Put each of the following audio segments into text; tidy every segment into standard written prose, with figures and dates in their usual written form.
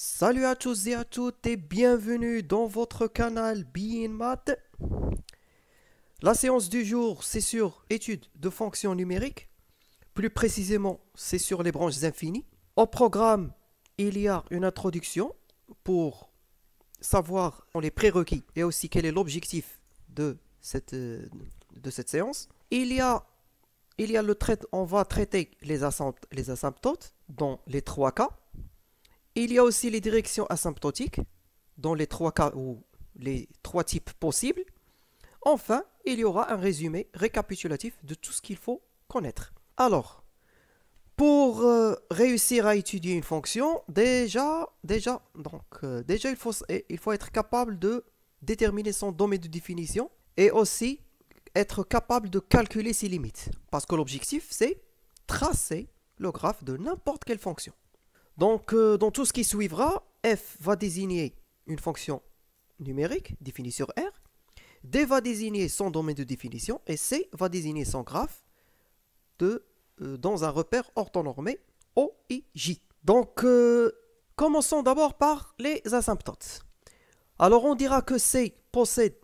Salut à tous et à toutes et bienvenue dans votre canal Bein Math. La séance du jour, c'est sur étude de fonctions numériques. Plus précisément, c'est sur les branches infinies. Au programme, il y a une introduction pour savoir les prérequis et aussi quel est l'objectif de cette séance. On va traiter les asymptotes dans les trois cas. Il y a aussi les directions asymptotiques dans les trois cas ou les trois types possibles. Enfin, il y aura un résumé récapitulatif de tout ce qu'il faut connaître. Alors, pour réussir à étudier une fonction, déjà, il faut être capable de déterminer son domaine de définition et aussi être capable de calculer ses limites. Parce que l'objectif, c'est tracer le graphe de n'importe quelle fonction. Donc, dans tout ce qui suivra, f va désigner une fonction numérique définie sur R, D va désigner son domaine de définition et C va désigner son graphe dans un repère orthonormé OIJ. Donc, commençons d'abord par les asymptotes. Alors, on dira que C possède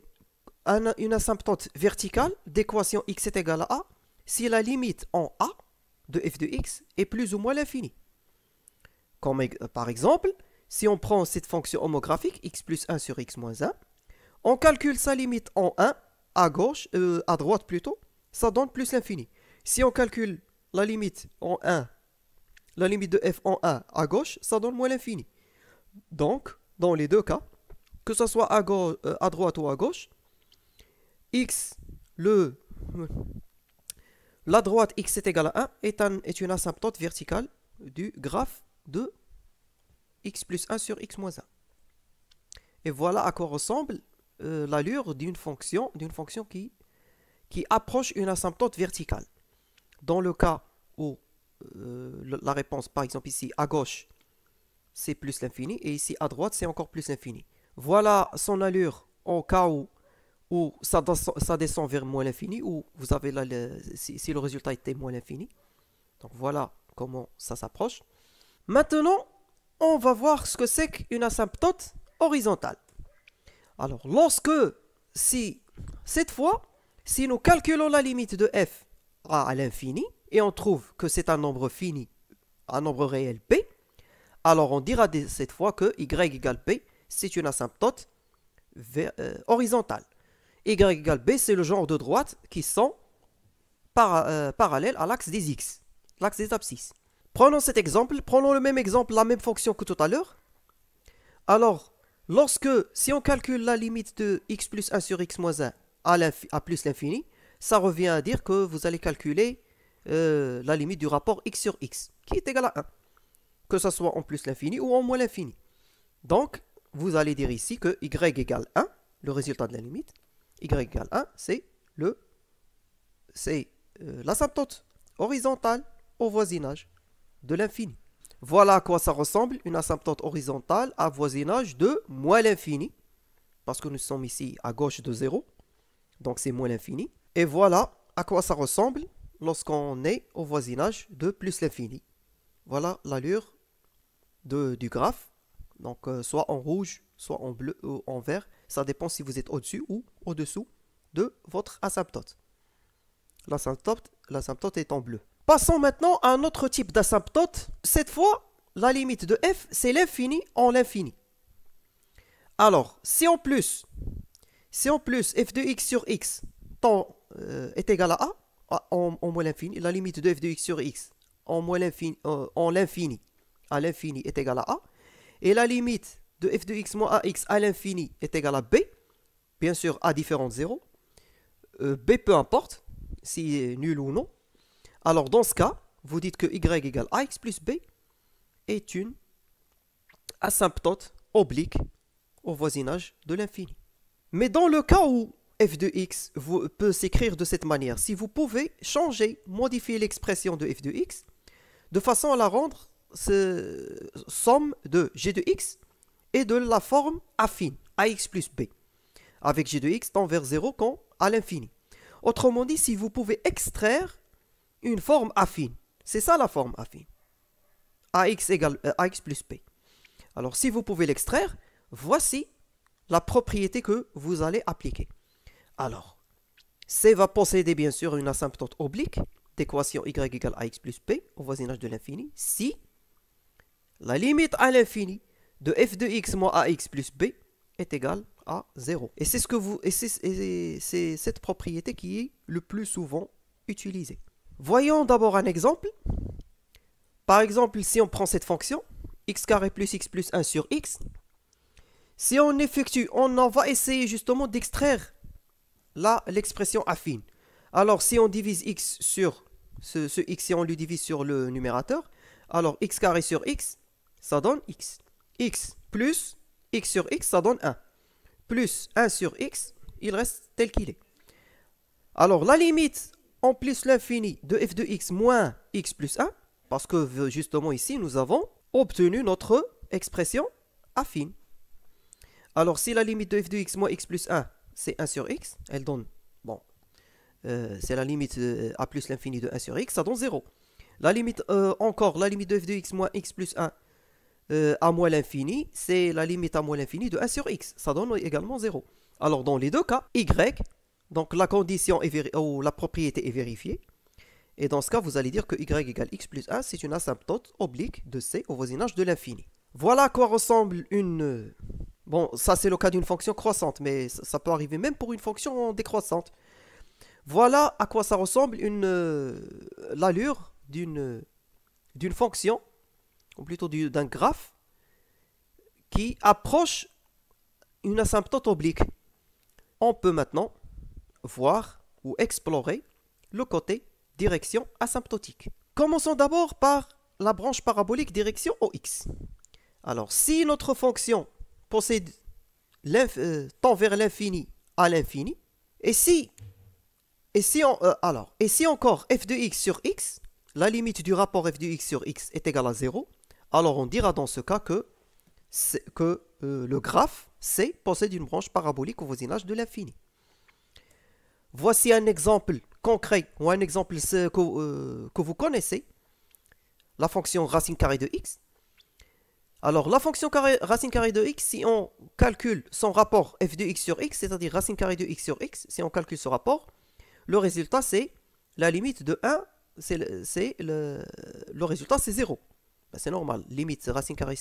une asymptote verticale d'équation x est égal à A si la limite en A de f de x est plus ou moins l'infini. Par exemple, si on prend cette fonction homographique, x plus 1 sur x moins 1, on calcule sa limite en 1, à droite plutôt, ça donne plus l'infini. Si on calcule la limite en 1, la limite de f en 1 à gauche, ça donne moins l'infini. Donc, dans les deux cas, que ce soit à droite ou à gauche, la droite x est égal à 1 est une asymptote verticale du graphe de x plus 1 sur x moins 1. Et voilà à quoi ressemble l'allure d'une fonction qui approche une asymptote verticale. Dans le cas où la réponse, par exemple ici, à gauche, c'est plus l'infini, et ici à droite, c'est encore plus l'infini. Voilà son allure au cas où ça descend vers moins l'infini, ou vous avez là, si le résultat était moins l'infini. Donc voilà comment ça s'approche. Maintenant, on va voir ce que c'est qu'une asymptote horizontale. Alors, cette fois, si nous calculons la limite de f à l'infini, et on trouve que c'est un nombre fini, un nombre réel p, alors on dira cette fois que y égale p, c'est une asymptote horizontale. Y égale b, c'est le genre de droite qui sont parallèles à l'axe des x, l'axe des abscisses. Prenons cet exemple, prenons le même exemple, la même fonction que tout à l'heure. Alors, si on calcule la limite de x plus 1 sur x moins 1 à plus l'infini, ça revient à dire que vous allez calculer la limite du rapport x sur x, qui est égal à 1. Que ce soit en plus l'infini ou en moins l'infini. Donc, vous allez dire ici que y égale 1, le résultat de la limite. Y égale 1, c'est l'asymptote horizontale au voisinage de l'infini. Voilà à quoi ça ressemble, une asymptote horizontale à voisinage de moins l'infini, parce que nous sommes ici à gauche de 0, donc c'est moins l'infini. Et voilà à quoi ça ressemble lorsqu'on est au voisinage de plus l'infini. Voilà l'allure du graphe, donc soit en rouge, soit en bleu ou en vert, ça dépend si vous êtes au-dessus ou au-dessous de votre asymptote. L'asymptote est en bleu. Passons maintenant à un autre type d'asymptote. Cette fois, la limite de f, c'est l'infini en l'infini. Alors, si en plus f de x sur x est égal à a, en moins l'infini, la limite de f de x sur x en l'infini à l'infini est égal à a, et la limite de f de x moins ax à l'infini est égal à b, bien sûr à différentes zéros, b peu importe, si est nul ou non. Alors, dans ce cas, vous dites que y égale ax plus b est une asymptote oblique au voisinage de l'infini. Mais dans le cas où f de x peut s'écrire de cette manière, si vous pouvez modifier l'expression de f de x, de façon à la rendre somme de g de x et de la forme affine, ax plus b, avec g de x tend vers 0 quand à l'infini. Autrement dit, si vous pouvez extraire une forme affine. C'est ça la forme affine. AX égale AX plus P. Alors si vous pouvez l'extraire, voici la propriété que vous allez appliquer. Alors, C va posséder bien sûr une asymptote oblique d'équation y égale ax plus b au voisinage de l'infini si la limite à l'infini de f de x moins ax plus b est égale à 0. Et c'est c'est cette propriété qui est le plus souvent utilisée. Voyons d'abord un exemple. Par exemple, si on prend cette fonction, x carré plus x plus 1 sur x, si on effectue, on va essayer justement d'extraire l'expression affine. Alors, si on divise x sur ce x, si on le divise sur le numérateur, alors x carré sur x, ça donne x. X plus x sur x, ça donne 1. Plus 1 sur x, il reste tel qu'il est. Alors, la limite en plus l'infini de f de x moins x plus 1, parce que justement ici, nous avons obtenu notre expression affine. Alors, si la limite de f de x moins x plus 1, c'est 1 sur x, elle donne, bon, c'est la limite à plus l'infini de 1 sur x, ça donne 0. La limite, encore, la limite de f de x moins x plus 1 à moins l'infini, c'est la limite à moins l'infini de 1 sur x, ça donne également 0. Alors, dans les deux cas, y, donc la condition ou la propriété est vérifiée. Et dans ce cas, vous allez dire que y égale x plus 1, c'est une asymptote oblique de c au voisinage de l'infini. Voilà à quoi ressemble une... Bon, ça c'est le cas d'une fonction croissante, mais ça peut arriver même pour une fonction décroissante. Voilà à quoi ça ressemble l'allure d'une fonction, ou plutôt d'un graphe, qui approche une asymptote oblique. On peut maintenant voir ou explorer le côté direction asymptotique. Commençons d'abord par la branche parabolique direction OX. Alors, si notre fonction possède tend vers l'infini à l'infini, et si encore f de x sur x, la limite du rapport f de x sur x est égale à 0, alors on dira dans ce cas que le graphe C possède une branche parabolique au voisinage de l'infini. Voici un exemple concret ou un exemple que vous connaissez, la fonction racine carrée de x. Alors la fonction racine carrée de x, si on calcule son rapport f de x sur x, c'est-à-dire racine carrée de x sur x, si on calcule ce rapport, le résultat c'est la limite de 1, le résultat c'est 0. Ben, c'est normal, limite racine carrée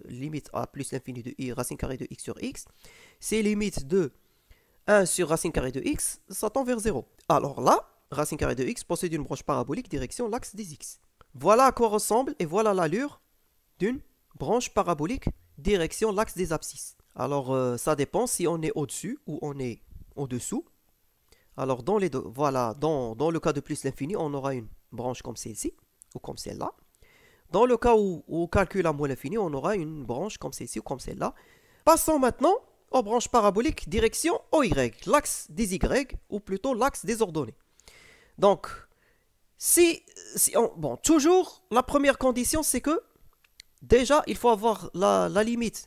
limite à plus l'infini de i racine carrée de x sur x, c'est limite de 1 sur racine carrée de x, ça tend vers 0. Alors là, racine carrée de x possède une branche parabolique direction l'axe des x. Voilà à quoi ressemble et voilà l'allure d'une branche parabolique direction l'axe des abscisses. Alors ça dépend si on est au-dessus ou on est au-dessous. Alors dans le cas de plus l'infini, on aura une branche comme celle-ci ou comme celle-là. Dans le cas où on calcule à moins l'infini, on aura une branche comme celle-ci ou comme celle-là. Passons maintenant aux branches paraboliques direction OY, l'axe des Y, ou plutôt l'axe des ordonnées. Donc, toujours, la première condition, c'est que, déjà, il faut avoir la limite,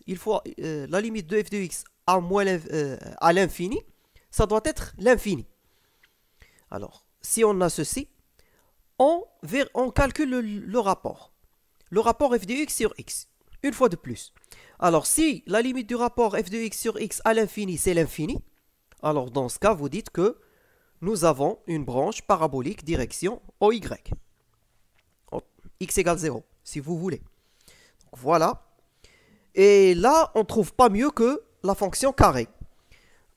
la limite de f de x à l'infini, ça doit être l'infini. Alors, si on a ceci, on calcule le rapport. Le rapport f de x sur x, une fois de plus. Alors, si la limite du rapport f de x sur x à l'infini, c'est l'infini, alors dans ce cas, vous dites que nous avons une branche parabolique direction OY. X égale 0, si vous voulez. Donc, voilà. Et là, on ne trouve pas mieux que la fonction carré.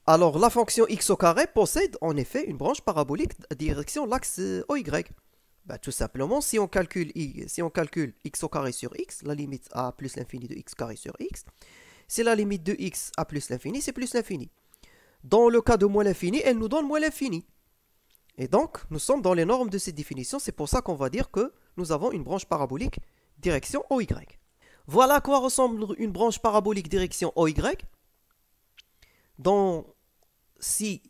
Alors, la fonction x au carré possède en effet une branche parabolique direction l'axe OY. Ben, tout simplement, si on calcule x au carré sur x, la limite à plus l'infini de x carré sur x, c'est la limite de x à plus l'infini, c'est plus l'infini. Dans le cas de moins l'infini, elle nous donne moins l'infini. Et donc, nous sommes dans les normes de cette définition, c'est pour ça qu'on va dire que nous avons une branche parabolique direction OY. Voilà à quoi ressemble une branche parabolique direction OY. Si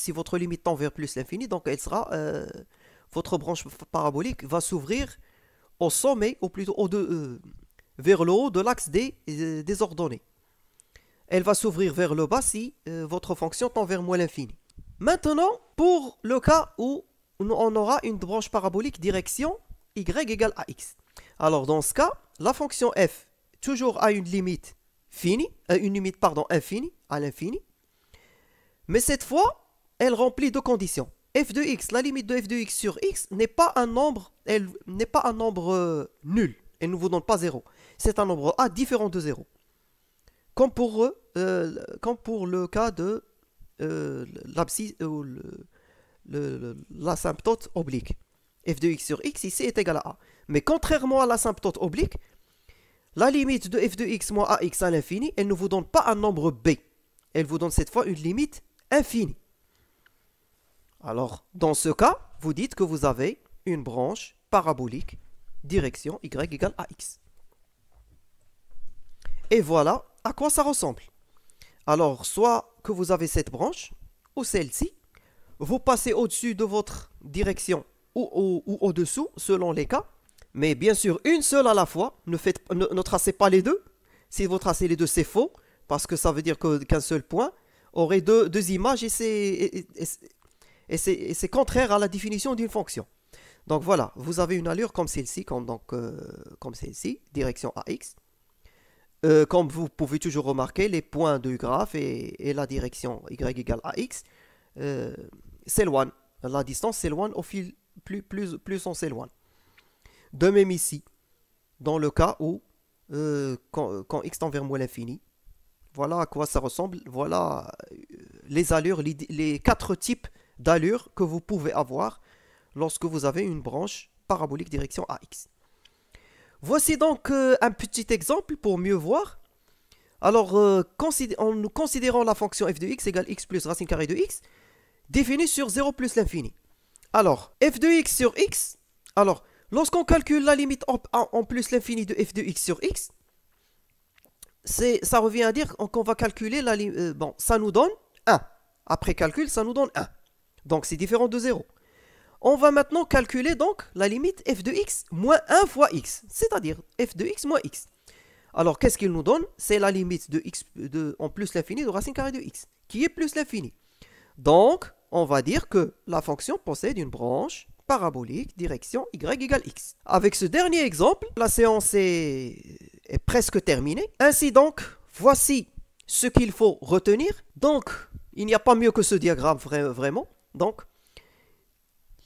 votre limite tend vers plus l'infini, donc elle sera... votre branche parabolique va s'ouvrir au sommet, ou plutôt vers le haut de l'axe des ordonnées. Elle va s'ouvrir vers le bas si votre fonction tend vers moins l'infini. Maintenant, pour le cas où on aura une branche parabolique direction y égale à x. Alors dans ce cas, la fonction f toujours à une limite finie, une limite pardon, infinie, à l'infini. Mais cette fois, elle remplit deux conditions. F de x, la limite de f de x sur x n'est pas un nombre, elle n'est pas un nombre nul. Elle ne vous donne pas 0. C'est un nombre a différent de 0. Comme pour le cas de l'abscisse ou l'asymptote oblique. F de x sur x ici est égal à a. Mais contrairement à l'asymptote oblique, la limite de f de x moins ax à l'infini, elle ne vous donne pas un nombre b. Elle vous donne cette fois une limite infinie. Alors, dans ce cas, vous dites que vous avez une branche parabolique, direction y égale ax. Et voilà à quoi ça ressemble. Alors, soit que vous avez cette branche, ou celle-ci, vous passez au-dessus de votre direction ou au-dessous, selon les cas. Mais bien sûr, une seule à la fois, ne tracez pas les deux. Si vous tracez les deux, c'est faux, parce que ça veut dire qu'un seul point aurait deux images et c'est contraire à la définition d'une fonction. Donc voilà, vous avez une allure comme celle-ci, comme celle-ci, direction AX. Comme vous pouvez toujours remarquer, les points du graphe et la direction Y égale AX s'éloignent. La distance s'éloigne au fil, plus on s'éloigne. De même ici, dans le cas où, quand x tend vers moins l'infini, voilà à quoi ça ressemble. Voilà les allures, les quatre types d'allures que vous pouvez avoir lorsque vous avez une branche parabolique direction AX. Voici donc un petit exemple pour mieux voir. Alors, en nous considérant la fonction f de x égale x plus racine carrée de x, définie sur 0 plus l'infini. Alors, f de x sur x, alors, lorsqu'on calcule la limite en plus l'infini de f de x sur x, ça revient à dire qu'on va calculer la limite. Bon, ça nous donne 1. Après calcul, ça nous donne 1. Donc, c'est différent de 0. On va maintenant calculer donc la limite f de x moins 1 fois x, c'est-à-dire f de x moins x. Alors, qu'est-ce qu'il nous donne? C'est la limite de x en plus l'infini de racine carrée de x, qui est plus l'infini. Donc, on va dire que la fonction possède une branche parabolique direction y égale x. Avec ce dernier exemple, la séance est presque terminée. Ainsi donc, voici ce qu'il faut retenir. Donc, il n'y a pas mieux que ce diagramme vraiment. Donc,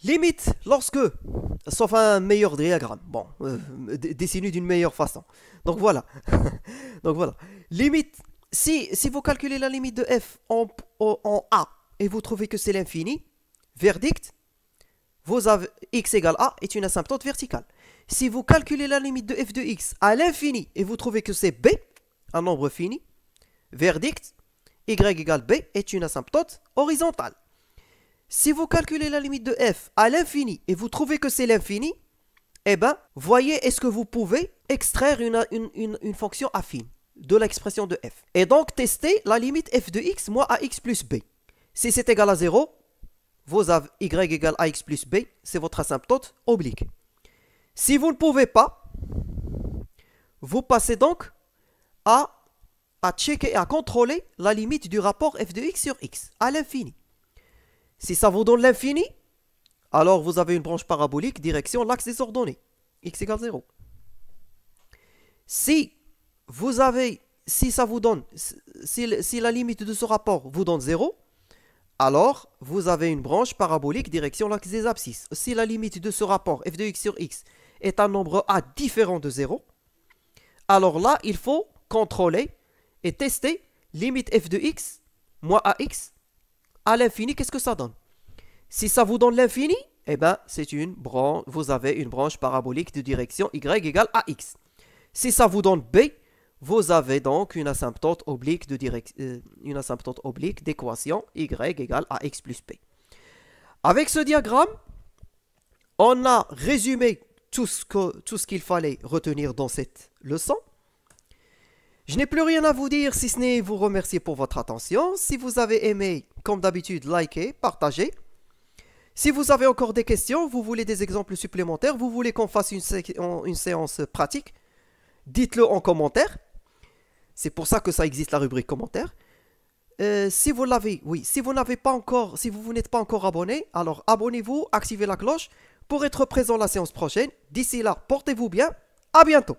limite lorsque, sauf un meilleur diagramme, bon, dessiné d'une meilleure façon. Donc voilà. Donc voilà. Limite, si vous calculez la limite de f en a et vous trouvez que c'est l'infini, verdict, vous avez x égale a est une asymptote verticale. Si vous calculez la limite de f de x à l'infini et vous trouvez que c'est b, un nombre fini, verdict, y égale b est une asymptote horizontale. Si vous calculez la limite de f à l'infini et vous trouvez que c'est l'infini, eh bien, voyez est-ce que vous pouvez extraire une fonction affine de l'expression de f. Et donc, tester la limite f de x moins ax plus b. Si c'est égal à 0, vous avez y égale ax plus b, c'est votre asymptote oblique. Si vous ne pouvez pas, vous passez donc à checker, à contrôler la limite du rapport f de x sur x à l'infini. Si ça vous donne l'infini, alors vous avez une branche parabolique direction l'axe des ordonnées, x égale 0. Si ça vous donne, si la limite de ce rapport vous donne 0, alors vous avez une branche parabolique direction l'axe des abscisses. Si la limite de ce rapport f de x sur x est un nombre a différent de 0, alors là, il faut contrôler et tester limite f de x moins ax à l'infini, qu'est-ce que ça donne? Si ça vous donne l'infini, eh bien, vous avez une branche parabolique de direction y égale ax. Si ça vous donne b, vous avez donc une asymptote oblique d'équation y égale ax plus b. Avec ce diagramme, on a résumé tout ce qu'il fallait retenir dans cette leçon. Je n'ai plus rien à vous dire si ce n'est vous remercier pour votre attention. Si vous avez aimé, comme d'habitude, likez, partagez. Si vous avez encore des questions, vous voulez des exemples supplémentaires, vous voulez qu'on fasse une séance pratique, dites-le en commentaire. C'est pour ça que ça existe la rubrique commentaires. Si vous n'êtes pas encore abonné, alors abonnez-vous, activez la cloche pour être présent la séance prochaine. D'ici là, portez-vous bien. À bientôt.